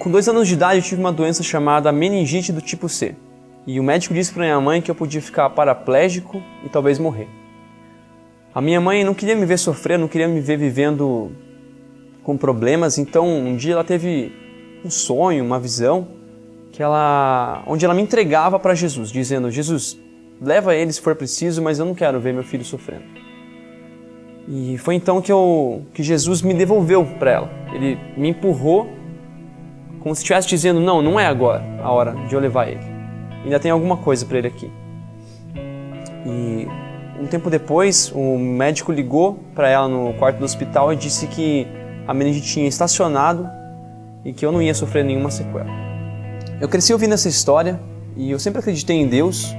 Com 2 anos de idade eu tive uma doença chamada meningite do tipo C. E o médico disse para minha mãe que eu podia ficar paraplégico e talvez morrer. A minha mãe não queria me ver sofrer, não queria me ver vivendo com problemas, então um dia ela teve um sonho, uma visão, onde ela me entregava para Jesus, dizendo: Jesus, leva ele se for preciso, mas eu não quero ver meu filho sofrendo. E foi então que Jesus me devolveu para ela. Ele me empurrou, como se estivesse dizendo: não é agora a hora de eu levar ele. Ainda tem alguma coisa para ele aqui. E um tempo depois, o médico ligou para ela no quarto do hospital e disse que a meningite tinha estacionado e que eu não ia sofrer nenhuma sequela. Eu cresci ouvindo essa história e eu sempre acreditei em Deus,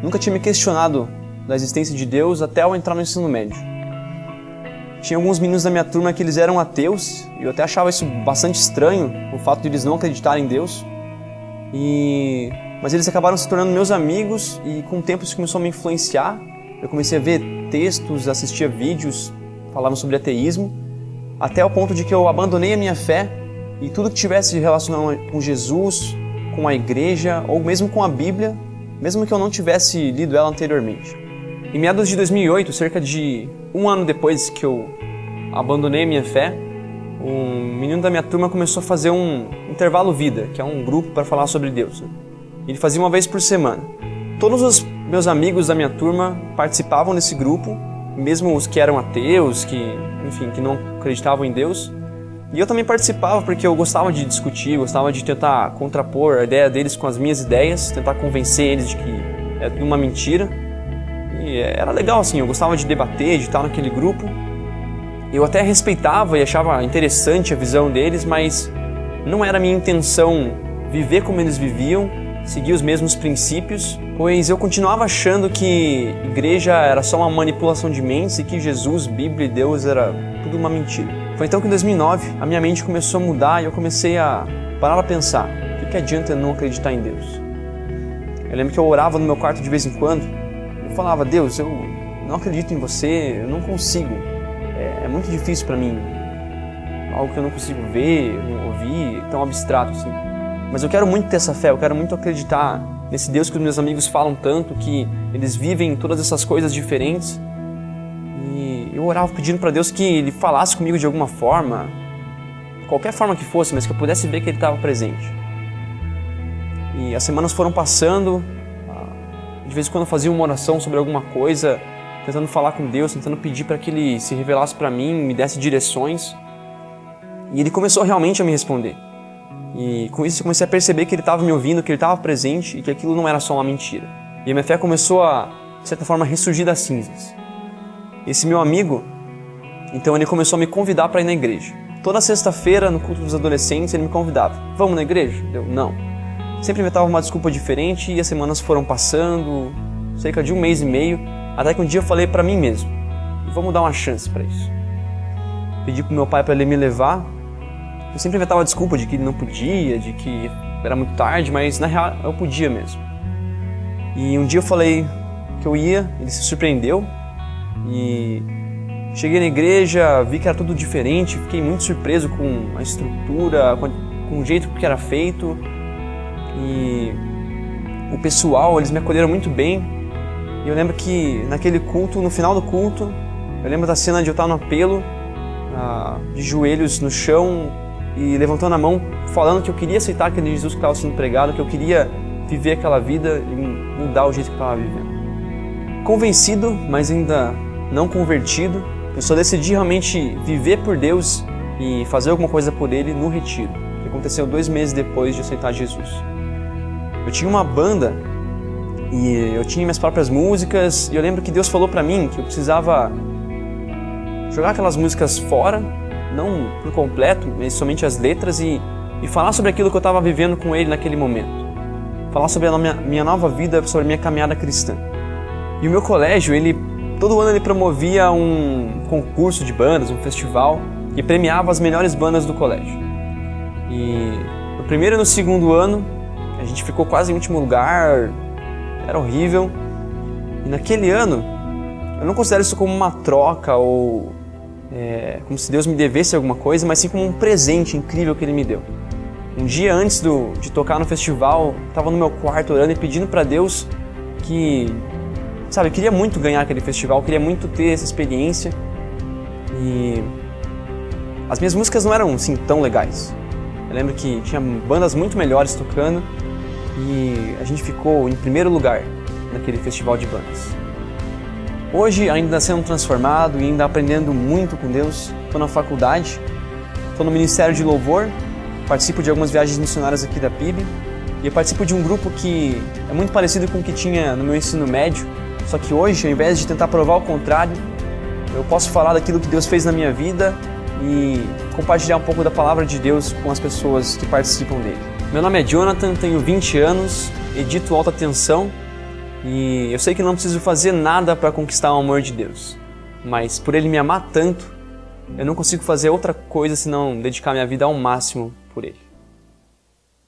nunca tinha me questionado da existência de Deus até eu entrar no ensino médio. Tinha alguns meninos da minha turma que eles eram ateus e eu até achava isso bastante estranho, o fato de eles não acreditarem em Deus. Mas eles acabaram se tornando meus amigos e com o tempo isso começou a me influenciar. Eu comecei a ver textos, assistia vídeos, falavam sobre ateísmo, até o ponto de que eu abandonei a minha fé e tudo que tivesse relacionado com Jesus, com a igreja ou mesmo com a Bíblia, mesmo que eu não tivesse lido ela anteriormente. Em meados de 2008, cerca de 1 ano depois que eu abandonei a minha fé, um menino da minha turma começou a fazer um intervalo vida, que é um grupo para falar sobre Deus. Ele fazia uma vez por semana. Todos os meus amigos da minha turma participavam desse grupo, mesmo os que eram ateus, que não acreditavam em Deus. E eu também participava porque eu gostava de discutir, gostava de tentar contrapor a ideia deles com as minhas ideias, tentar convencer eles de que é tudo uma mentira. E era legal assim, eu gostava de debater, de estar naquele grupo. Eu até respeitava e achava interessante a visão deles, mas não era minha intenção viver como eles viviam, seguir os mesmos princípios, pois eu continuava achando que igreja era só uma manipulação de mentes e que Jesus, Bíblia e Deus era tudo uma mentira. Foi então que em 2009 a minha mente começou a mudar e eu comecei a parar para pensar: o que adianta eu não acreditar em Deus? Eu lembro que eu orava no meu quarto de vez em quando, eu falava: Deus, eu não acredito em você, eu não consigo, é muito difícil para mim, algo que eu não consigo ver, ouvir, tão abstrato assim. Mas eu quero muito ter essa fé, eu quero muito acreditar nesse Deus que os meus amigos falam tanto, que eles vivem todas essas coisas diferentes. E eu orava pedindo para Deus que Ele falasse comigo de alguma forma, qualquer forma que fosse, mas que eu pudesse ver que Ele estava presente. E as semanas foram passando, de vez em quando eu fazia uma oração sobre alguma coisa, tentando falar com Deus, tentando pedir para que Ele se revelasse para mim, me desse direções. E Ele começou realmente a me responder. E com isso eu comecei a perceber que Ele estava me ouvindo, que Ele estava presente e que aquilo não era só uma mentira. E a minha fé começou a, de certa forma, ressurgir das cinzas. Esse meu amigo, então ele começou a me convidar para ir na igreja. Toda sexta-feira, no culto dos adolescentes, ele me convidava. Vamos na igreja? Eu, não. Sempre inventava uma desculpa diferente e as semanas foram passando, cerca de 1 mês e meio, até que um dia eu falei para mim mesmo: vamos dar uma chance para isso. Pedi pro meu pai para ele me levar. Eu sempre inventava a desculpa de que ele não podia, de que era muito tarde, mas na real eu podia mesmo. E um dia eu falei que eu ia, ele se surpreendeu e cheguei na igreja, vi que era tudo diferente, fiquei muito surpreso com a estrutura, com o jeito que era feito e o pessoal, eles me acolheram muito bem. E eu lembro que naquele culto, no final do culto, eu lembro da cena de eu estar no apelo, de joelhos no chão e levantando a mão, falando que eu queria aceitar aquele Jesus que estava sendo pregado, que eu queria viver aquela vida e mudar o jeito que eu estava vivendo. Convencido, mas ainda não convertido, eu só decidi realmente viver por Deus e fazer alguma coisa por Ele no retiro, que aconteceu 2 meses depois de aceitar Jesus. Eu tinha uma banda e eu tinha minhas próprias músicas e eu lembro que Deus falou para mim que eu precisava jogar aquelas músicas fora, não por completo, mas somente as letras e falar sobre aquilo que eu estava vivendo com Ele naquele momento. Falar sobre a minha nova vida, sobre a minha caminhada cristã. E o meu colégio, todo ano ele promovia um concurso de bandas, um festival, que premiava as melhores bandas do colégio. E no primeiro e no segundo ano, a gente ficou quase em último lugar, era horrível. E naquele ano, eu não considero isso como uma troca ou como se Deus me devesse alguma coisa, mas sim como um presente incrível que Ele me deu. Um dia antes de tocar no festival, estava no meu quarto orando e pedindo para Deus que, sabe, eu queria muito ganhar aquele festival, eu queria muito ter essa experiência. E as minhas músicas não eram assim tão legais. Eu lembro que tinha bandas muito melhores tocando e a gente ficou em primeiro lugar naquele festival de bandas. Hoje, ainda sendo transformado e ainda aprendendo muito com Deus, estou na faculdade, estou no Ministério de Louvor, participo de algumas viagens missionárias aqui da PIB e eu participo de um grupo que é muito parecido com o que tinha no meu ensino médio, só que hoje, ao invés de tentar provar o contrário, eu posso falar daquilo que Deus fez na minha vida e compartilhar um pouco da palavra de Deus com as pessoas que participam dele. Meu nome é Jonathan, tenho 20 anos, edito alta tensão e eu sei que não preciso fazer nada para conquistar o amor de Deus, mas por Ele me amar tanto, eu não consigo fazer outra coisa senão dedicar minha vida ao máximo por Ele.